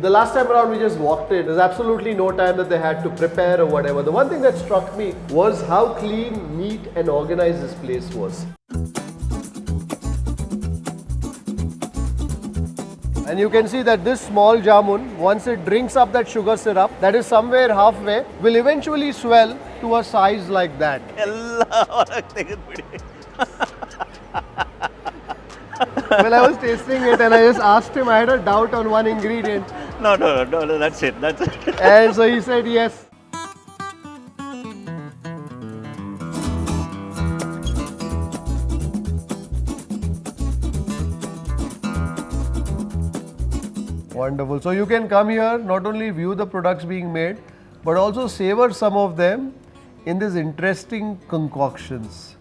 The last time around we just walked in. There's absolutely no time that they had to prepare or whatever. The one thing that struck me was how clean, neat and organized this place was. And you can see that this small jamun, once it drinks up that sugar syrup, that is somewhere halfway, will eventually swell to a size like that. Well, I was tasting it and I just asked him, I had a doubt on one ingredient. No, that's it. And so he said yes. Wonderful. So you can come here, not only view the products being made, but also savor some of them in these interesting concoctions.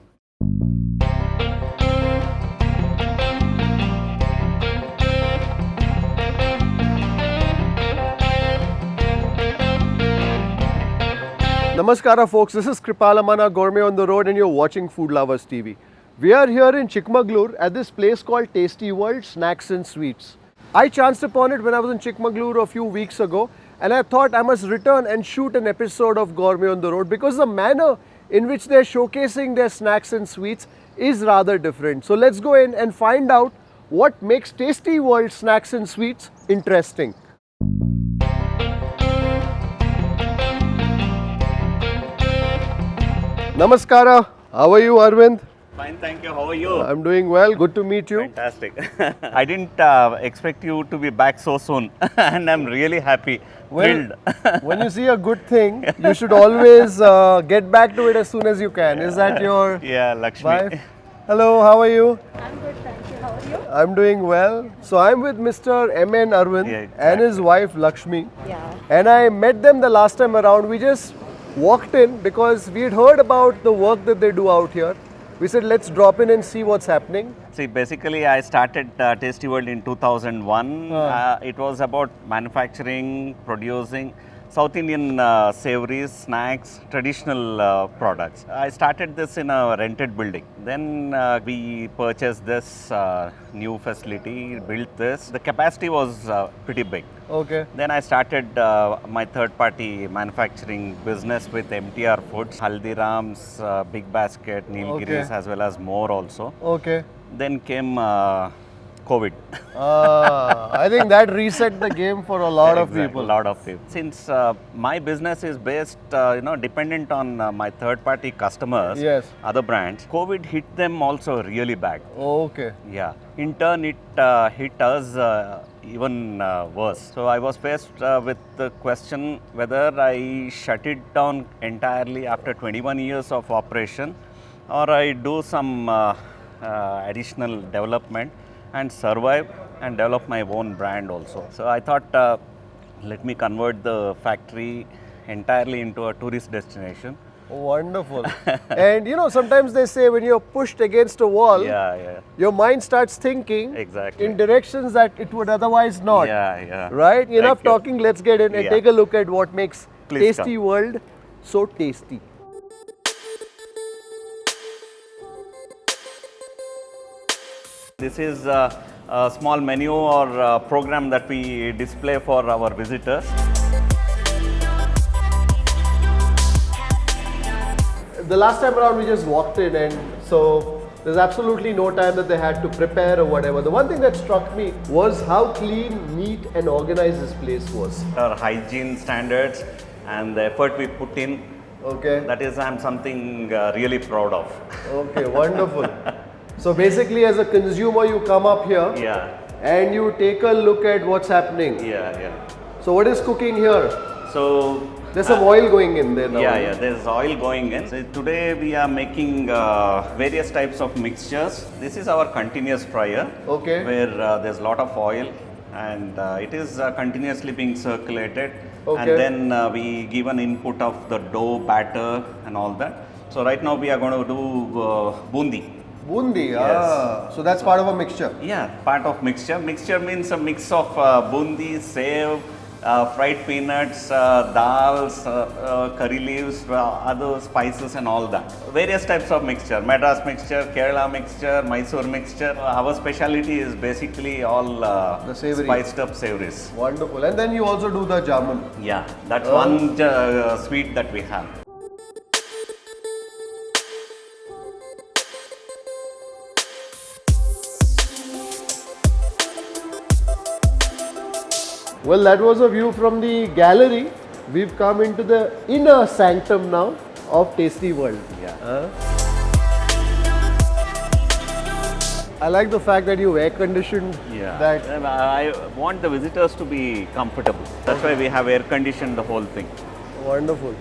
Namaskara folks, this is Kripal, Amanna, Gourmet on the Road and you're watching Food Lovers TV. We are here in Chikmagalur at this place called Tasty World Snacks and Sweets. I chanced upon it when I was in Chikmagalur a few weeks ago and I thought I must return and shoot an episode of Gourmet on the Road because the manner in which they're showcasing their snacks and sweets is rather different. So let's go in and find out what makes Tasty World Snacks and Sweets interesting. Namaskara. How are you, Arvind? Fine, thank you. How are you? I'm doing well. Good to meet you. Fantastic. I didn't expect you to be back so soon and I'm really happy. Well, when you see a good thing, you should always get back to it as soon as you can. Is that your Lakshmi. wife? Hello, how are you? I'm good, thank you. How are you? I'm doing well. So I'm with Mr. M.N. Arvind and his wife Lakshmi. Yeah. And I met them the last time around. We just walked in because we had heard about the work that they do out here. We said, let's drop in and see what's happening. See, basically I started Tasty World in 2001. It was about manufacturing, producing South Indian savories, snacks, traditional products. I started this in a rented building. Then we purchased this new facility, built this. The capacity was pretty big. Okay. Then I started my third-party manufacturing business with MTR Foods, Haldiram's, Big Basket, Nilgiris, as well as more also. Okay. Then came COVID. I think that reset the game for a lot of people. A lot of people. Since my business is based, dependent on my third-party customers, other brands, COVID hit them also really bad. Okay. Yeah. In turn, it hit us even worse. So I was faced with the question whether I shut it down entirely after 21 years of operation, or I do some additional development and survive and develop my own brand also. So I thought, let me convert the factory entirely into a tourist destination. Wonderful. And sometimes they say when you're pushed against a wall, your mind starts thinking in directions that it would otherwise not. Right? Enough talking, let's get in and take a look at what makes Tasty World so tasty. This is a small menu or program that we display for our visitors. The last time around we just walked in and so there's absolutely no time that they had to prepare or whatever. The one thing that struck me was how clean, neat and organized this place was. Our hygiene standards and the effort we put in, that is something really proud of. Okay, wonderful. So basically as a consumer you come up here and you take a look at what's happening. So what is cooking here? So there's some oil going in there now. There's oil going in. So today we are making various types of mixtures. This is our continuous fryer where there's a lot of oil and it is continuously being circulated and then we give an input of the dough, batter and all that. So right now we are going to do Boondi. Boondi, so that's part of a mixture? Yeah, part of mixture. Mixture means a mix of Boondi, save, fried peanuts, dals, curry leaves, other spices and all that. Various types of mixture, Madras mixture, Kerala mixture, Mysore mixture. Our speciality is basically all The savoury. spiced up savouries. Wonderful. And then you also do the jamun. Yeah, that's one sweet that we have. Well, that was a view from the gallery. We've come into the inner sanctum now of Tasty World. Yeah. I like the fact that you air conditioned Yeah, that. I want the visitors to be comfortable. That's why we have air conditioned the whole thing. Wonderful.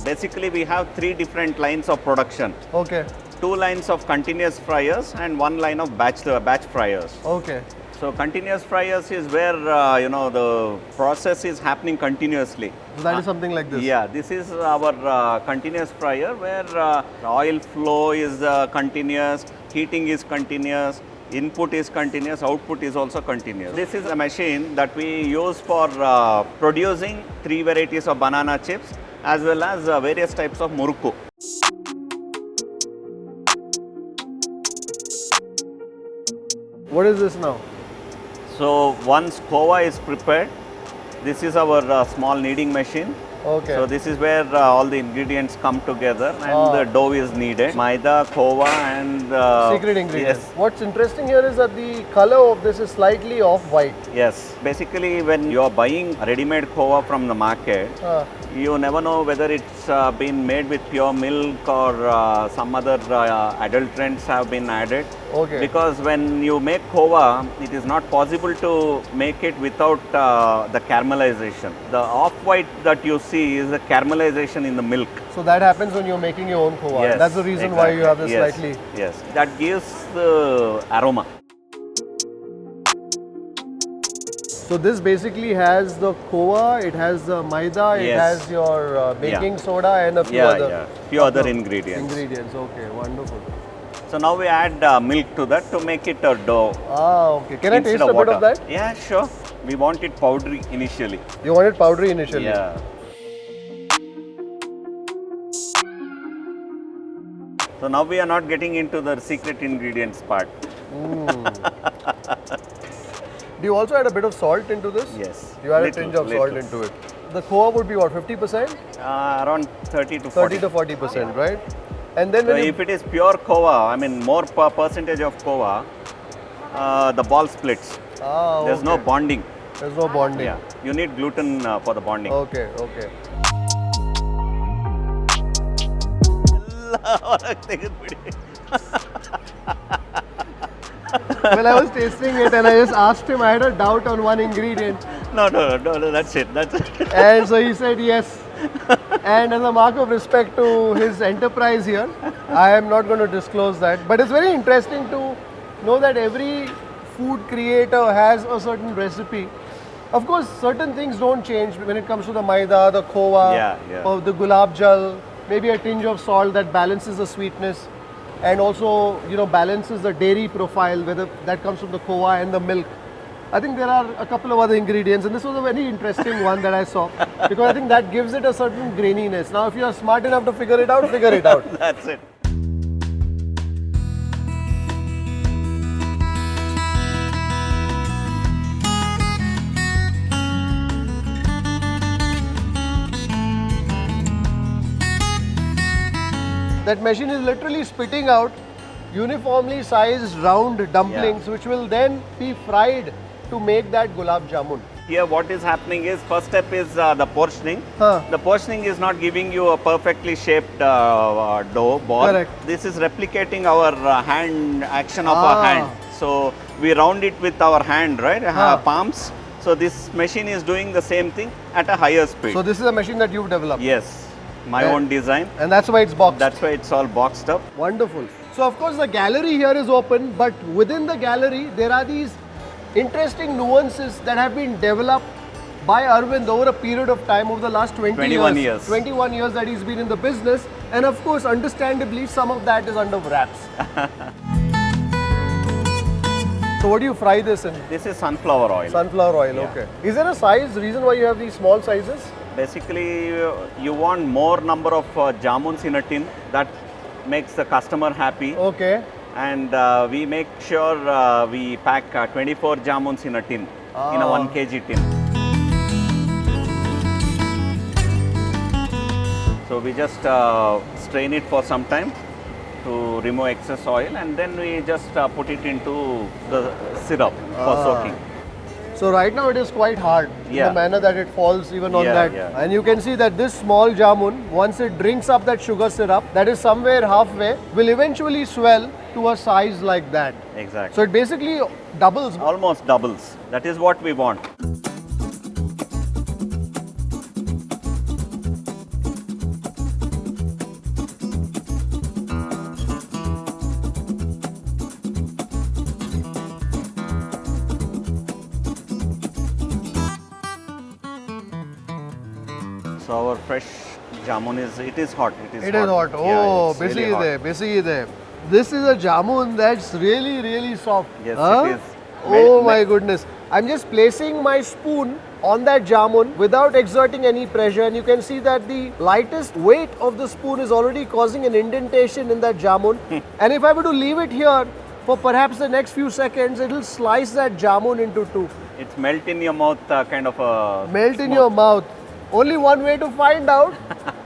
Basically, we have 3 different lines of production. Okay. 2 lines of continuous fryers and 1 line of batch fryers. Okay. So continuous fryers is where the process is happening continuously. So that is something like this. Yeah, this is our continuous fryer where oil flow is continuous, heating is continuous, input is continuous, output is also continuous. This is a machine that we use for producing 3 varieties of banana chips as well as various types of murukku. What is this now? So once Khoa is prepared, this is our small kneading machine. Okay. So this is where all the ingredients come together and the dough is kneaded. Maida, Khoa and... Secret ingredient. Yes. What's interesting here is that the color of this is slightly off-white. Yes. Basically when you are buying ready-made Khoa from the market, you never know whether it's been made with pure milk or some other adulterants have been added. Okay. Because when you make Khoa, it is not possible to make it without the caramelization. The off-white that you see is the caramelization in the milk. So that happens when you're making your own Khoa. Yes, That's the reason why you have this yes, slightly... Yes, that gives the aroma. So this basically has the Khoa, it has the Maida, it Yes. has your baking soda and a few Few other ingredients. Ingredients, okay, wonderful. So now we add milk to that to make it a dough. Ah, okay. Can I instead taste a bit water. of that? Yeah, sure. We want it powdery initially. You want it powdery initially? Yeah. So now we are not getting into the secret ingredients part. Do you also add a bit of salt into this? Yes. You add a Little, tinge of salt little. into it. The Khoa would be what, 50%? Around 30 to 40. 30 to 40%, right? And then So when you... if it is pure Khoa, I mean more percentage of Khoa, the ball splits. Ah, There's no okay. bonding. There's no bonding. Yeah, you need gluten for the bonding. Okay, okay. Well, I was tasting it and I just asked him, I had a doubt on one ingredient. No, that's it. That's it. And so he said yes. And as a mark of respect to his enterprise here, I am not going to disclose that. But it's very interesting to know that every food creator has a certain recipe. Of course, certain things don't change when it comes to the Maida, the Khoa, or the Gulab Jal, maybe a tinge of salt that balances the sweetness and also, balances the dairy profile, whether that comes from the Khoa and the milk. I think there are a couple of other ingredients, and this was a very interesting one that I saw because I think that gives it a certain graininess. Now, if you are smart enough to figure it out, figure it out. That's it. That machine is literally spitting out uniformly sized round dumplings, which will then be fried to make that Gulab Jamun. Here what is happening is, first step is the portioning. The portioning is not giving you a perfectly shaped dough ball. Correct. This is replicating our hand action of our hand. So we round it with our hand, right? Palms. So this machine is doing the same thing at a higher speed. So this is a machine that you've developed? Yes. My own design. And that's why it's boxed? That's why it's all boxed up. Wonderful. So of course the gallery here is open, but within the gallery there are these interesting nuances that have been developed by Arvind over a period of time, over the last 21 years. 21 years that he's been in the business, and of course understandably some of that is under wraps. So what do you fry this in? This is sunflower oil. Sunflower oil, Yeah. okay. Is there a size reason why you have these small sizes? Basically, you want more number of jamuns in a tin. That makes the customer happy. Okay. And we make sure we pack 24 jamuns in a tin, in a 1 kg tin. So we just strain it for some time to remove excess oil, and then we just put it into the syrup for soaking. So right now it is quite hard in Yeah. the manner that it falls even on Yeah, that. yeah. And you can see that this small jamun, once it drinks up that sugar syrup, that is somewhere halfway, will eventually swell to a size like that. Exactly. So it basically doubles. Almost doubles. That is what we want. So our fresh jamun is hot. It is hot. Yeah, Oh, it's busy really hot. there, busy there. This is a jamun that's really, really soft. Yes, Huh? it is. Oh my goodness. I'm just placing my spoon on that jamun without exerting any pressure, and you can see that the lightest weight of the spoon is already causing an indentation in that jamun. And if I were to leave it here for perhaps the next few seconds, it will slice that jamun into two. It's melt in your mouth kind of a Melt in your mouth. Only one way to find out.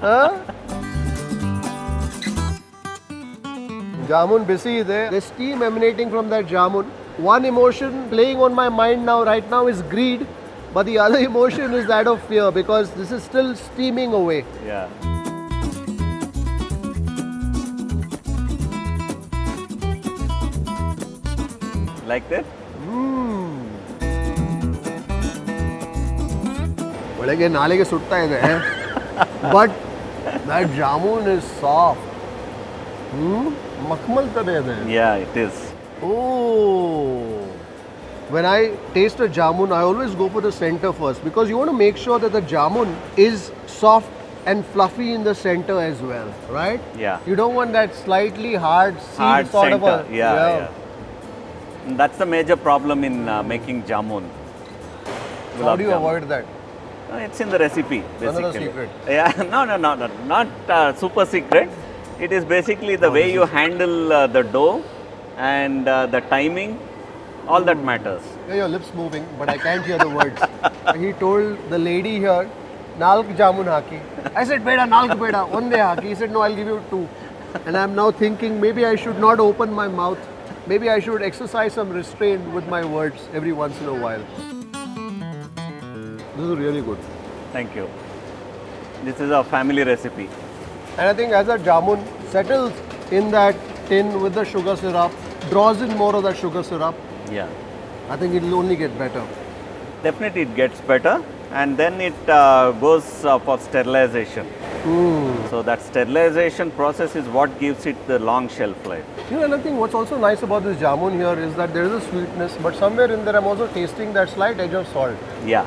Huh? Jamun busy there. There's steam emanating from that jamun. One emotion playing on my mind now, right now, is greed. But the other emotion is that of fear, because this is still steaming away. Yeah. Like that? ಒಳಗೆ ನಾಲಿಗೆ ಸುಡ್ತಾ ಇದೆ. But that jamun is soft. ಮಕ್ಮಲ್ತದೆ ಇದೆ. Yeah, it is. Oh. When I taste a jamun, I always go for the center first, because you want to make sure that the jamun is soft and fluffy in the center as well, right? Yeah. You don't want that slightly hard seed Hard sort center. of a Yeah. That's the major problem in making jamun. How Gulab do you jamun. avoid that? It's in the recipe, basically. Another secret. Yeah, no, not super secret. It is basically the way you handle the dough and the timing. All that matters. Yeah, your lips moving, but I can't hear the words. He told the lady here, "Nalk jamun haki." I said, "Beda, nalk beda, onde haki." He said, "No, I'll give you 2." And I'm now thinking maybe I should not open my mouth. Maybe I should exercise some restraint with my words every once in a while. This is really good. Thank you. This is a family recipe. And I think as that jamun settles in that tin with the sugar syrup, draws in more of that sugar syrup, Yeah. I think it will only get better. Definitely it gets better, and then it goes for sterilization. So that sterilization process is what gives it the long shelf life. You know, another thing, what's also nice about this jamun here is that there is a sweetness, but somewhere in there I'm also tasting that slight edge of salt. Yeah.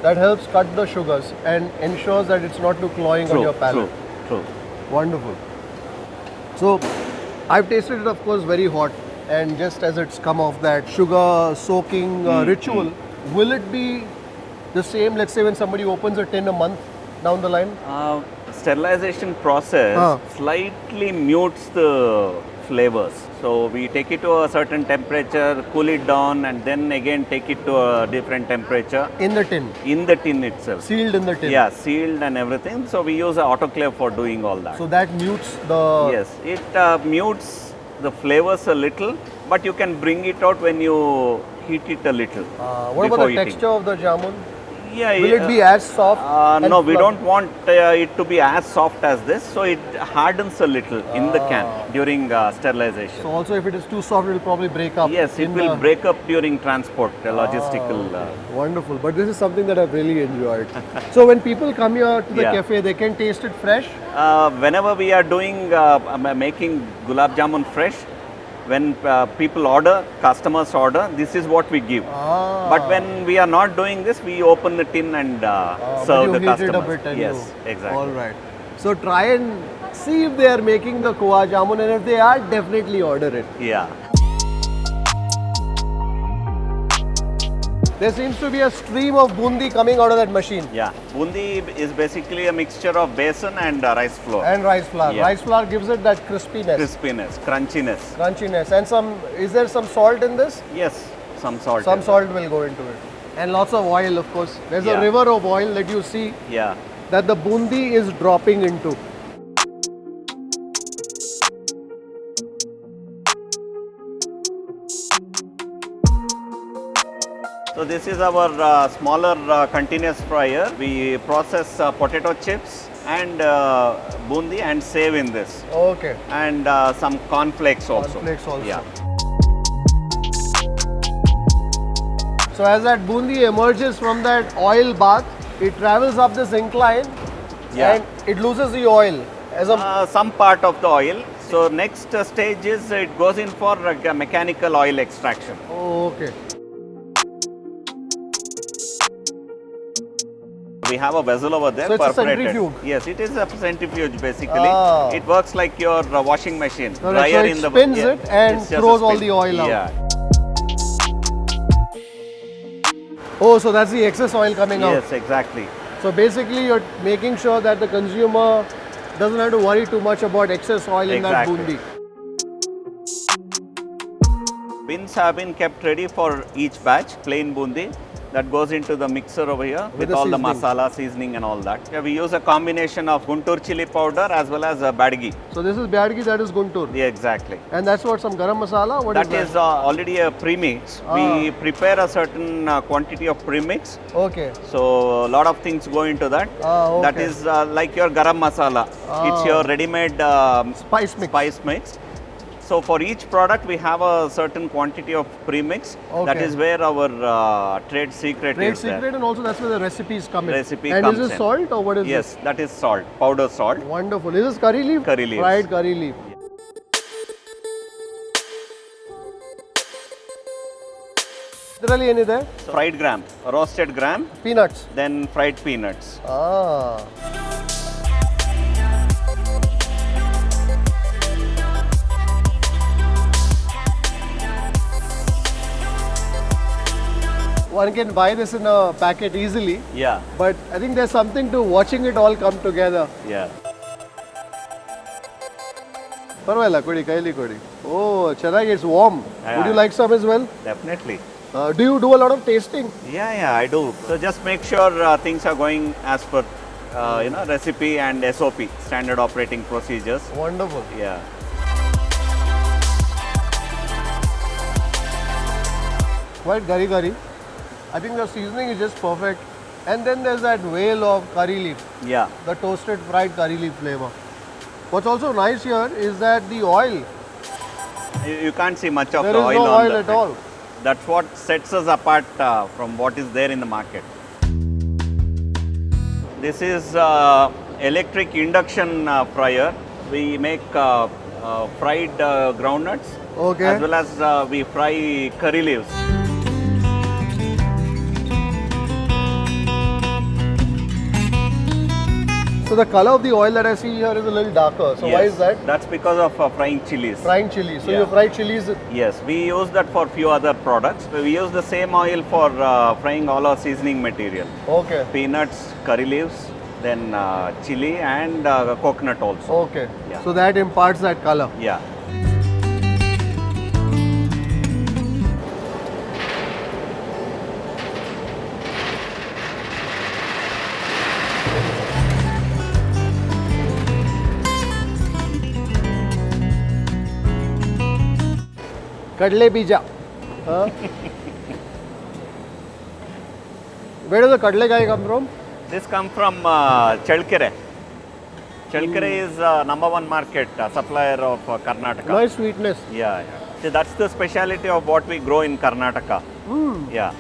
That helps cut the sugars and ensures that it's not too cloying on your palate. True. Wonderful. So, I've tasted it, of course, very hot, and just as it's come off that sugar soaking ritual, will it be the same, let's say, when somebody opens a tin a month down the line? Sterilization process slightly mutes the flavors. So we take it to a certain temperature, cool it down, and then again take it to a different temperature. In the tin? In the tin itself. Sealed in the tin? Yeah, sealed and everything. So we use an autoclave for doing all that. So that mutes the... Yes, it mutes the flavors a little, but you can bring it out when you heat it a little. What about before the eating. texture of the jamun? Yeah, Will it be as soft? and No, we fluffy? don't want it to be as soft as this, so it hardens a little in the can during sterilization. So also if it is too soft, it will probably break up. Yes, it in will the- break up during transport, logistical. Wonderful, but this is something that I've really enjoyed. So when people come here to the Yeah. cafe, they can taste it fresh? Whenever we are doing making gulab jamun fresh, when people order, customers order, this is what we give. But when we are not doing this, we open the tin and But serve you the heat customers. it a bit and Yes, exactly. All right. So try and see if they are making the Khoa jamun, and if they are, definitely order it. Yeah. There seems to be a stream of boondi coming out of that machine. Yeah, Boondi is basically a mixture of besan and rice flour. And rice flour. Yeah. Rice flour gives it that crispiness, Crispiness, crunchiness. crunchiness. And is there some salt in this? Yes, some salt. Some is salt will go into it. And lots of oil, of course. There's a Yeah. river of oil that you see there. Yeah. that the boondi is dropping into. So this is our smaller continuous fryer. We process potato chips and Boondi and save in this. Okay. And some cornflakes also. Cornflakes also. Yeah. So as that boondi emerges from that oil bath, it travels up this incline Yeah. and it loses the oil. As a Some part of the oil. So next stage is it goes in for mechanical oil extraction. Oh, okay. We have a vessel over there. So it's a perforated. centrifuge? Yes, it is a centrifuge basically. Ah. It works like your washing machine. Correct. Dryer So it spins it and it's just a throws all spin. the oil out. Yeah. Oh, so that's the excess oil coming out. Yes, exactly. So basically you're making sure that the consumer doesn't have to worry too much about excess oil in that Exactly. boondi. Bins have been kept ready for each batch, plain Boondi. That goes into the mixer over here with the all the seasoning. masala, seasoning and all that. Yeah, we use a combination of Guntur chili powder as well as badgi. So this is Byadgi, that is Guntur. Yeah, exactly. And that's what, some garam masala? What is That is already a premix. We prepare a certain quantity of premix. Okay. So a lot of things go into that. Ah, That okay. is like your garam masala. It's your ready-made Spice mix. spice mix. So for each product we have a certain quantity of premix. That Okay. is where our trade secret Trade is secret, there. and also that's where the recipes come in. Recipe and comes is this in. salt or what is Yes, that is salt, powder salt. this? Wonderful. Is this curry leaf? Curry leaves. Fried curry leaf. Literally ಏನಿದೆ? Fried gram, roasted gram, Peanuts. then fried peanuts. Ah. One can buy this in a packet easily, Yeah, but I think there's something to watching it all come together. yeah. ಪರವಾಗಿಲ್ಲ ಕೊಡಿ ಕೈಲಿ ಕೊಡಿ ಓ ಚೆನ್ನಾಗಿ it's warm would you like some as well? Definitely. Do you do a lot of tasting? Yeah, I do. So just make sure things are going as per recipe and SOP, standard operating procedures. Wonderful. Yeah. Quite curry curry. I think the seasoning is just perfect. And then there's that whale of curry leaf, Yeah. the toasted fried curry leaf flavor. What's also nice here is that the oil, You can't see much of there the is oil no on oil the at all. That's what sets us apart from what is there in the market. This is electric induction fryer. We make fried groundnuts Okay. as well as we fry curry leaves. So the color of the oil that I see here is a little darker. So why Yes, is that? That's because of frying chilies. Frying chili. So Yeah. you fry chilies. Yes, we use that for few other products. We use the same oil for frying all our seasoning material. Okay. Peanuts, curry leaves, then chili and coconut also. Okay. Yeah. So that imparts that color. Yeah. Kadle bija. Huh? Where does the kadle guy come from? This come from Chalkere. Chalkere is number one market supplier of Karnataka. Nice sweetness. Yeah. See, that's the speciality of what we grow in Karnataka. Yeah.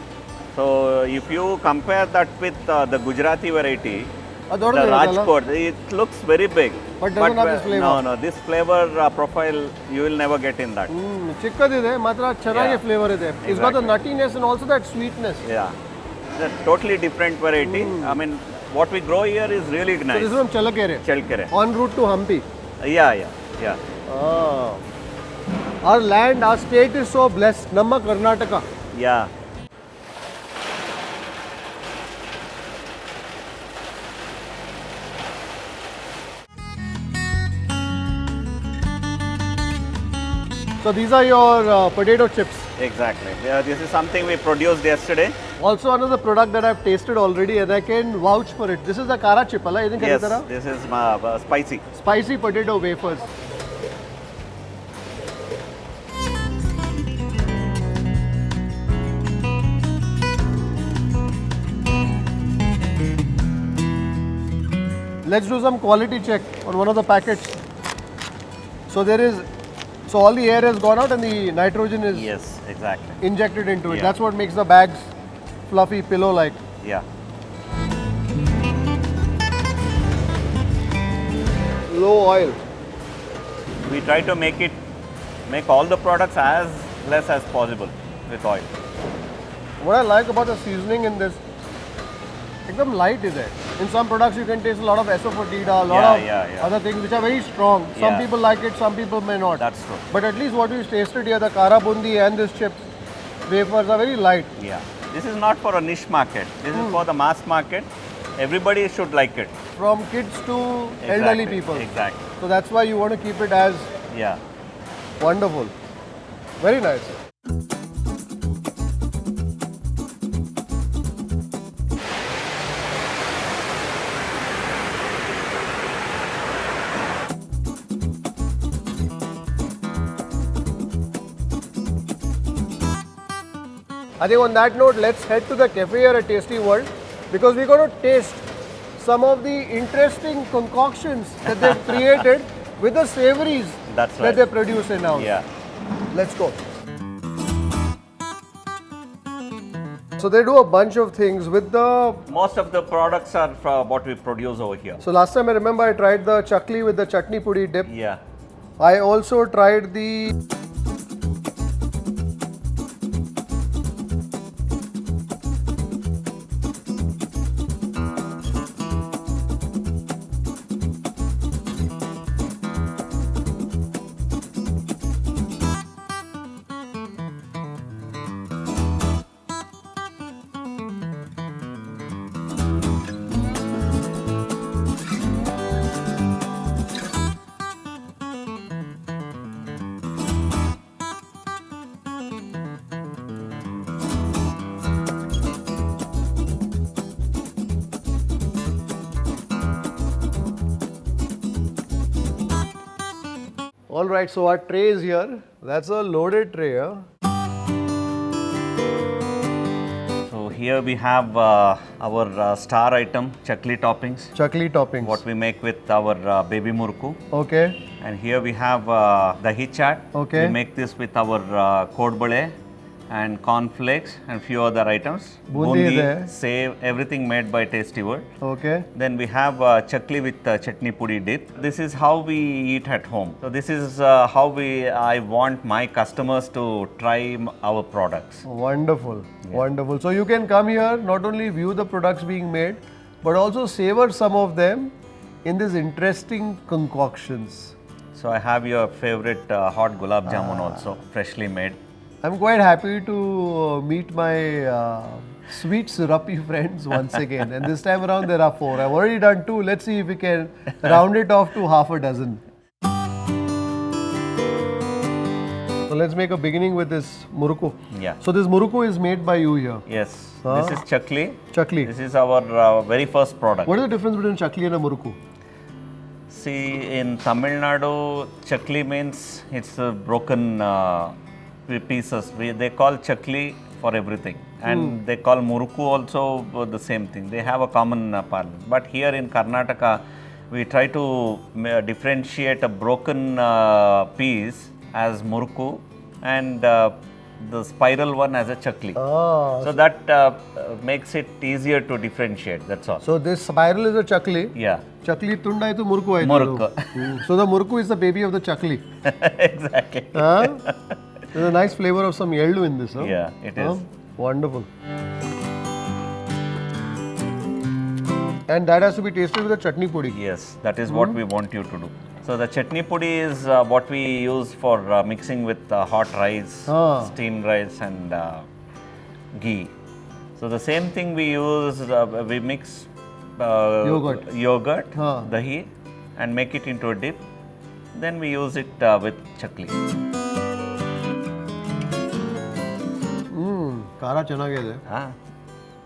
So if you compare that with the Gujarati variety, the Rajkot, it looks very big. But doesn't have this flavor. No, this flavor profile you will never get in that. ಚಿಕ್ಕದಿದೆ ಮಾತ್ರ ಚೆನ್ನಾಗಿ Yeah. Flavour ಇದೆ. It's got the Exactly. nuttiness and also that sweetness. Yeah. It's a totally different variety. I mean, what we grow here is really So nice. this is from Chalakere. Chalkere. En route to Hampi. Yeah. Ah. Our land, our state is so blessed. Namma Karnataka. Yeah. So these are your potato chips. Exactly. This is something we produced yesterday. Also another product that I've tasted already and I can vouch for it. This is the kara chip, ala? Yes, this is spicy. Spicy potato wafers. Let's do some quality check on one of the packets. So so all the air has gone out and the nitrogen is Yes, exactly. injected into it. Yeah. That's what makes the bags fluffy, pillow-like. Yeah. Low oil. We try to make all the products as less as possible with oil. What I like about the seasoning in this, ekdam light is it. In some products you can taste a lot of asafoetida, a lot of other things which are very strong. Some Yeah. people like it, some people may not. That's true. But at least what we tasted here, the kara bundi and this chips, wafers are very light. Yeah. This is not for a niche market. This is for the mass market. Everybody should like it. From kids to elderly people. Exactly. So that's why you want to keep it as Yeah. wonderful. Very nice. I think on that note, let's head to the cafe here at Tasty World because we're going to taste some of the interesting concoctions that they've created with the savories That's that right. they produce in-house. Yeah. Let's go. So they do a bunch of things with the... Most of the products are from what we produce over here. So last time I remember I tried the chakli with the chutney pudi dip. Yeah. I also tried the... Alright, so our tray is here. That's a loaded tray, huh? So here we have our star item, chakli toppings. Chakli toppings. What we make with our baby murukku. Okay. And here we have dahi chaat. Okay. We make this with our kodbale and cornflakes and few other items. Boondi is there. Save everything made by Tasty World. Okay. Then we have chakli with chutney pudi dip. This is how we eat at home. So this is how I want my customers to try our products. Wonderful. Wonderful. So you can come here, not only view the products being made, but also savor some of them in these interesting concoctions. So I have your favorite hot Gulab Jamun also, freshly made. I'm quite happy to meet my sweet syrupy friends once again. And this time around there are 4. I've already done 2. Let's see if we can round it off to half a dozen. So let's make a beginning with this murukku. Yeah. So this murukku is made by you here. Yes. Ah. This is chakli. Chakli. This is our very first product. What is the difference between chakli and a murukku? See, in Tamil Nadu, chakli means it's broken pieces. They call chakli for everything. And they call murukku also the same thing. They have a common parlance. But here in Karnataka, we try to differentiate a broken piece as murukku and the spiral one as a chakli. Ah. So that makes it easier to differentiate, that's all. So this spiral is a chakli. Yeah. Chakli tunda itu murukku aitu. Murukku. So the murukku is the baby of the chakli. Exactly. There's a nice flavor of some yellow in this. Huh? Yeah, it is. Wonderful. And that has to be tasted with a chutney pudi. Yes, that is what we want you to do. So the chutney pudi is what we use for mixing with hot rice, steamed rice and ghee. So the same thing we use, we mix yogurt, dahi and make it into a dip. Then we use it with chakli. ಖಾರ ಚೆನ್ನಾಗಿದೆ.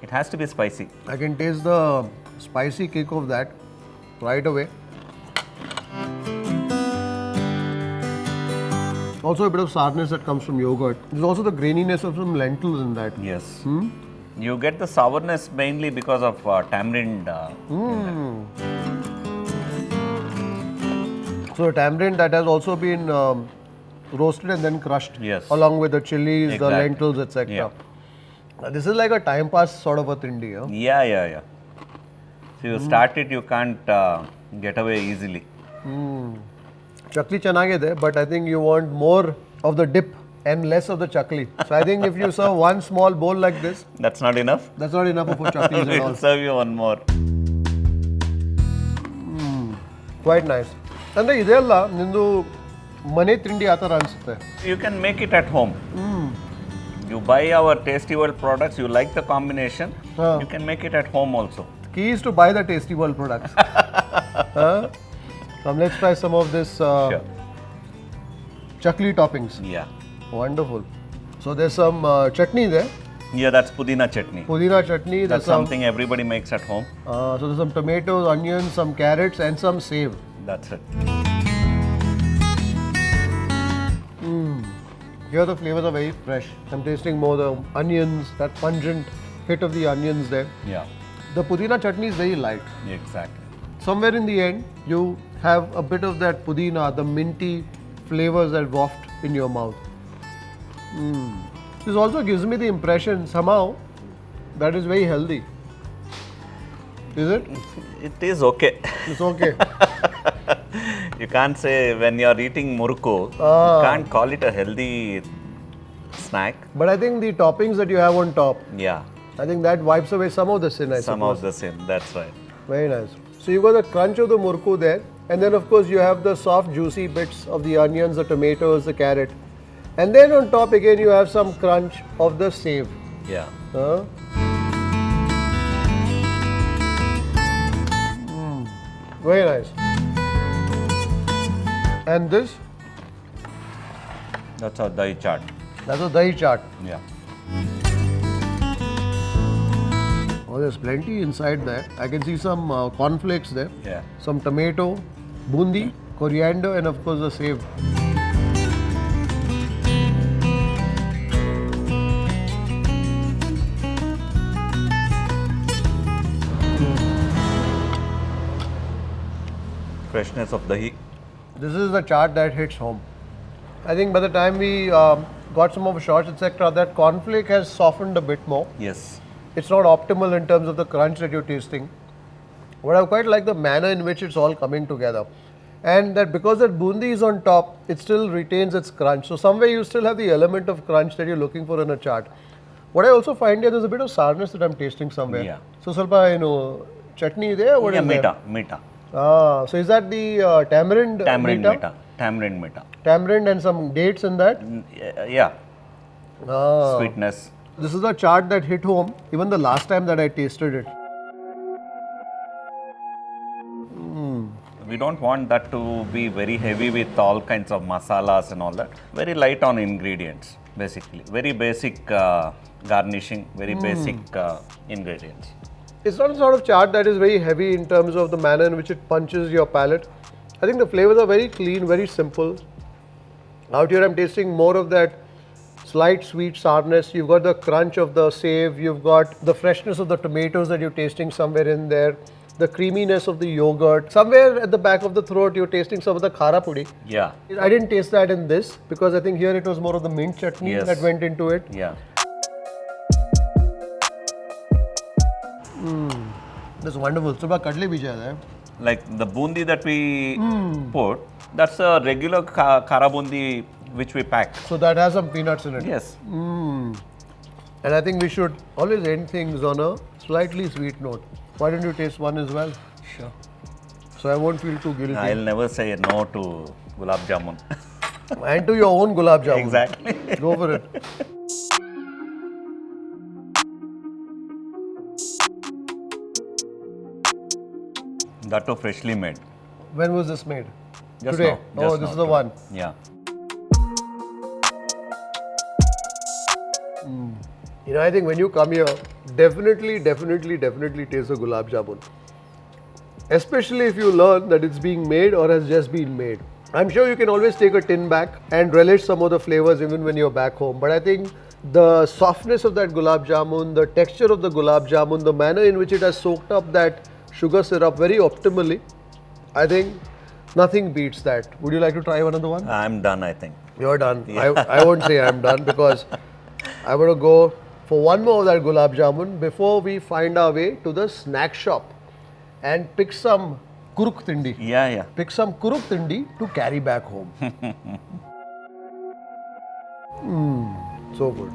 It has to be spicy. I can taste the spicy kick of that right away. Also a bit of sourness that comes from yogurt. There's also the graininess of some lentils in that. Yes. You get the sourness mainly because of tamarind. So tamarind that has also been roasted and then crushed. Yes. Along with the chilies, the Exactly. lentils, etc. Yeah. This is like a time pass sort of a thindi. Huh? Yeah. So you start it, you can't get away easily. Chakli chanagide, but I think you want more of the dip and less of the chakli. So I think if you serve one small bowl like this, That's not enough. that's not enough for chaklis and all. We'll serve you one more. Quite nice. ಅಂದ್ರೆ ಇದೆಲ್ಲ ನಿಂದು ಮನೆ ತಿಂಡಿ ಆ ಥರ ಅನಿಸುತ್ತೆ. You can make it at home. You buy our Tasty World products, you like the combination, you can make it at home also. Key is to buy the Tasty World products. Let's try some of this Sure. chakli toppings. Yeah. Wonderful. So there's some chutney there. Yeah, that's pudina chutney. Pudina chutney. That's There's some, something everybody makes at home. so there's some tomatoes, onions, some carrots and some save. That's it. Here the flavors are very fresh. I'm tasting more the onions, that pungent hit of the onions there. Yeah, The pudina chutney is very light. exactly. Somewhere in the end, you have a bit of that pudina, the minty flavors that waft in your mouth. This also gives me the impression somehow that is very healthy. Is it? It is okay. It's okay. You can't say when you're eating murukku, you can't call it a healthy snack. But I think the toppings that you have on top, Yeah, I think that wipes away some of the sin, I some suppose. of the sin. That's right. Very nice. So you got the crunch of the murukku there, and then of course you have the soft juicy bits of the onions, the tomatoes, the carrot. And then on top again you have some crunch of the save. Yeah. Very nice. And this, That's our dahi chaat. that's a dahi chaat. Yeah. Oh, there's plenty inside there. I can see some cornflakes there, Yeah. some tomato, boondi, coriander, and of course the save. Freshness of dahi. This is the chaat that hits home. I think by the time we got some of the shots, etc., that cornflake has softened a bit more. Yes. It's not optimal in terms of the crunch that you're tasting. But I quite like the manner in which it's all coming together. And that because that boondi is on top, it still retains its crunch. So somewhere you still have the element of crunch that you're looking for in a chaat. What I also find here, there's a bit of sourness that I'm tasting somewhere. Yeah. So salpa, chutney there? What Yeah, is there? mita. So is that the tamarind? Tamarind mita? mita. Tamarind mita. Tamarind and some dates in that? Yeah. Ah. Sweetness. This is a chaat that hit home even the last time that I tasted it. We don't want that to be very heavy with all kinds of masalas and all that. Very light on ingredients, basically. Very basic garnishing, very basic ingredients. It's not a sort of chaat that is very heavy in terms of the manner in which it punches your palate. I think the flavors are very clean, very simple. Out here I'm tasting more of that slight sweet sourness. You've got the crunch of the save. You've got the freshness of the tomatoes that you're tasting somewhere in there. The creaminess of the yogurt. Somewhere at the back of the throat you're tasting some of the khara pudi. Yeah. I didn't taste that in this because I think here it was more of the mint chutney Yes. that went into it. Yeah. That's wonderful. Subha kadli bhi jayada hai. Like the bundi that we put, that's a regular khara bundi which we pack. So that has some peanuts in it. Yes. And I think we should always end things on a slightly sweet note. Why don't you taste one as well? Sure. So I won't feel too guilty. I'll never say no to Gulab Jamun. And to your own Gulab Jamun. Exactly. Go for it. That too freshly made. When was this made? Just Today? now. Oh, Just this now. is the one. Yeah. You know, I think when you come here, definitely taste the Gulab Jamun. Especially if you learn that it's being made or has just been made. I'm sure you can always take a tin back and relish some of the flavors even when you're back home. But I think the softness of that Gulab Jamun, the texture of the Gulab Jamun, the manner in which it has soaked up that sugar syrup very optimally, I think nothing beats that. Would you like to try another one? I'm done, I think. You're done. I won't say I'm done because I want to go for one more of that Gulab Jamun before we find our way to the snack shop and pick some kuruk tindi. Yeah. Pick some kuruk tindi to carry back home. So good.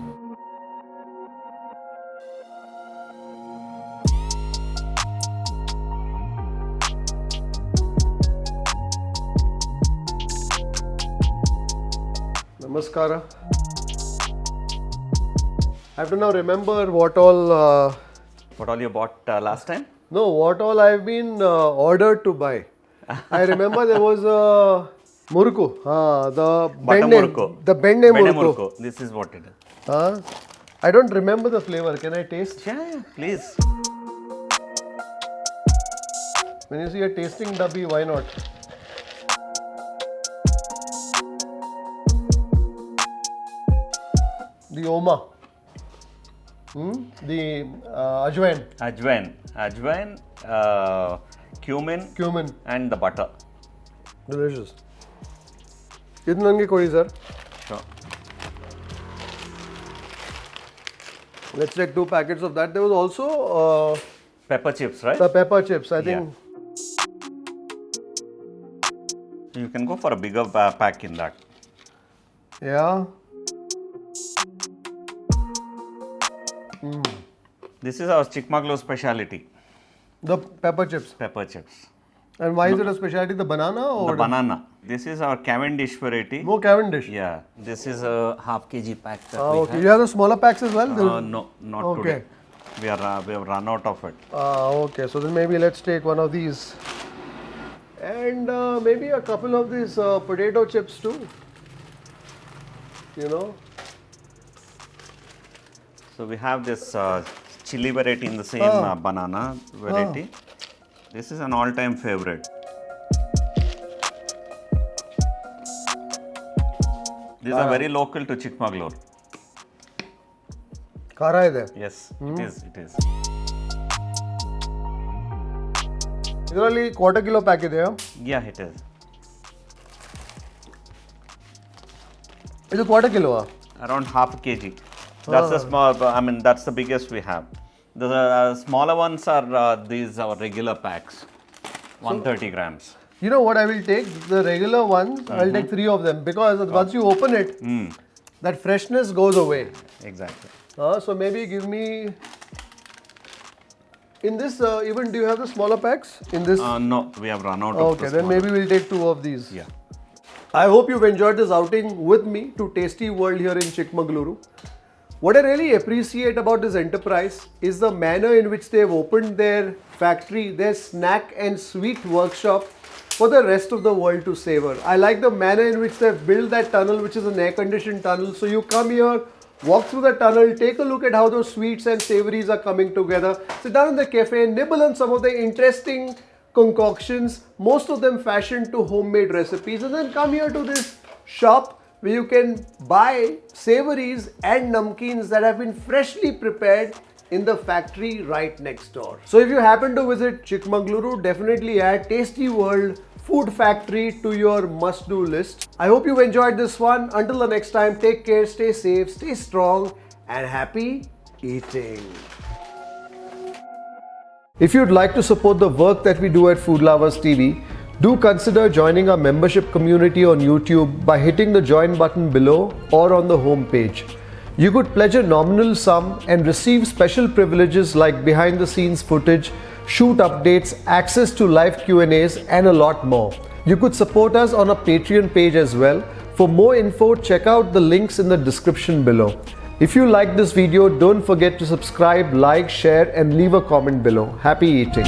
Namaskara. I have to now remember what all. What all you bought last time? No, what all I've been ordered to buy. I remember there was a murukku. The Butter benne. murukku. The benne murukku. This is what it is. I don't remember the flavor. Can I taste? Yeah, please. When you see a tasting dubby, why not? The oma. The ajwain. Ajwain, cumin, and the butter. Delicious. Idhu nange kodi, sir. Sure. Let's take 2 packets of that. There was also Pepper chips, right? the pepper chips. I think. You can go for a bigger pack in that. Yeah. This is our Chikmagalur speciality. The pepper chips. Pepper chips. And why is it a specialty? The banana or The banana. This is our Cavendish variety. More Cavendish. Yeah. This is a half kg pack that we Okay. have. You have the smaller packs as well? No, not Okay. today. We have run out of it. Okay. So then maybe let's take one of these. And maybe a couple of these potato chips too. You know? So we have this chili variety in the same banana variety. This is an all-time favorite. These are very local to Chikmagalur. Khara hai there. Yes, it is. Usually quarter kilo packet there. Yeah, it is. It's a quarter kilo. Around half a kg. That's the small. That's the biggest we have. The smaller ones are these our regular packs, 130 grams. You know what I will take? The regular ones, I'll take 3 of them because once you open it, that freshness goes away. Exactly. So maybe give me, in this, even do you have the smaller packs? In this? No, we have run out of Okay, the then smaller. maybe we'll take 2 of these. Yeah. I hope you've enjoyed this outing with me to Tasty World here in Chikmagaluru. What I really appreciate about this enterprise is the manner in which they've opened their factory, their snack and sweet workshop for the rest of the world to savor. I like the manner in which they've built that tunnel, which is an air-conditioned tunnel. So you come here, walk through the tunnel, take a look at how those sweets and savories are coming together, sit down in the cafe, nibble on some of the interesting concoctions, most of them fashioned to homemade recipes, and then come here to this shop where you can buy savories and namkeens that have been freshly prepared in the factory right next door. So if you happen to visit Chikmagaluru, definitely add Tasty World Food Factory to your must-do list. I hope you enjoyed this one. Until the next time, take care, stay safe, stay strong, and happy eating. If you'd like to support the work that we do at Food Lovers TV, do consider joining our membership community on YouTube by hitting the join button below or on the home page. You could pledge a nominal sum and receive special privileges like behind the scenes footage, shoot updates, access to live Q&As and a lot more. You could support us on our Patreon page as well. For more info, check out the links in the description below. If you like this video, don't forget to subscribe, like, share and leave a comment below. Happy eating!